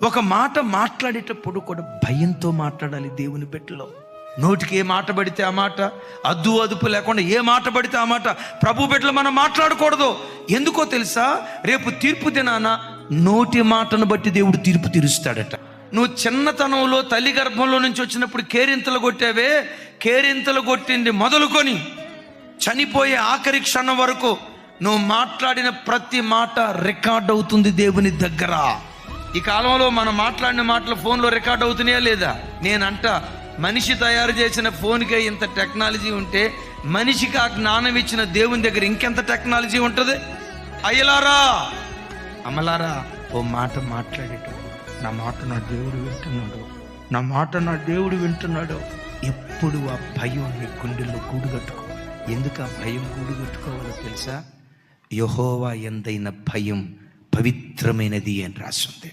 ఒక మాట మాట్లాడేటప్పుడు కూడా భయంతో మాట్లాడాలి. దేవుని బిడ్డలో నోటికి ఏ మాట పడితే ఆ మాట, అద్దు అదుపు లేకుండా ఏ మాట పడితే ఆ మాట ప్రభు బిడ్డలు మనం మాట్లాడకూడదు. ఎందుకో తెలుసా? రేపు తీర్పు దినాన నోటి మాటను బట్టి దేవుడు తీర్పు తీరుస్తాడట. నువ్వు చిన్నతనంలో తల్లి గర్భంలో నుంచి వచ్చినప్పుడు కేరింతలు కొట్టావే, కేరింతలు కొట్టింది మొదలుకొని చనిపోయే ఆఖరి క్షణం వరకు నువ్వు మాట్లాడిన ప్రతి మాట రికార్డ్ అవుతుంది దేవుని దగ్గర. ఈ కాలంలో మనం మాట్లాడిన మాటలు ఫోన్లో రికార్డ్ అవుతున్నాయా లేదా? నేనంట మనిషి తయారు చేసిన ఫోన్కే ఇంత టెక్నాలజీ ఉంటే మనిషికి ఆ జ్ఞానం ఇచ్చిన దేవుని దగ్గర ఇంకెంత టెక్నాలజీ ఉంటుంది? అయ్యలారా, అమలారా, ఓ మాట మాట్లాడేటప్పుడు నా మాట నా దేవుడు వింటున్నాడు, నా మాట నా దేవుడు వింటున్నాడు. ఎప్పుడు ఆ భయం నీ గుండెల్లో గూడు కట్టుకో. ఎందుకు ఆ భయం గూడు కట్టుకోవాలో తెలుసా? యెహోవా యందైన భయం పవిత్రమైనది అని రాస్తుంది.